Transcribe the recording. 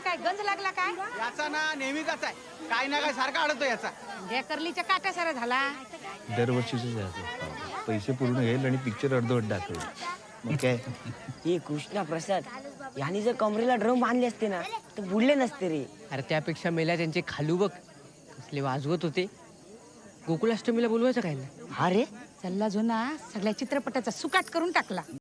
काय गंज लागला काय? याचा ना नेहमीचाच आहे, काय ना काय सारखा अडतो याचा. करलीच्या काटा सारा झाला. दरवर्षीच पैसे पूर्ण येईल आणि पिक्चर अर्धवट दाखवेल. मग काय हे कृष्णा प्रसाद यांनी जर कमरेला ड्रम बांधले असते ना तर बुडले नसते रे. अरे त्यापेक्षा मेल्या त्यांचे खालू बघ कसले वाजवत होते. गोकुळाष्टमीला बोलवायचं काय ना? अरे सल्ला जुना सगळ्या चित्रपटाचा सुकाट करून टाकला.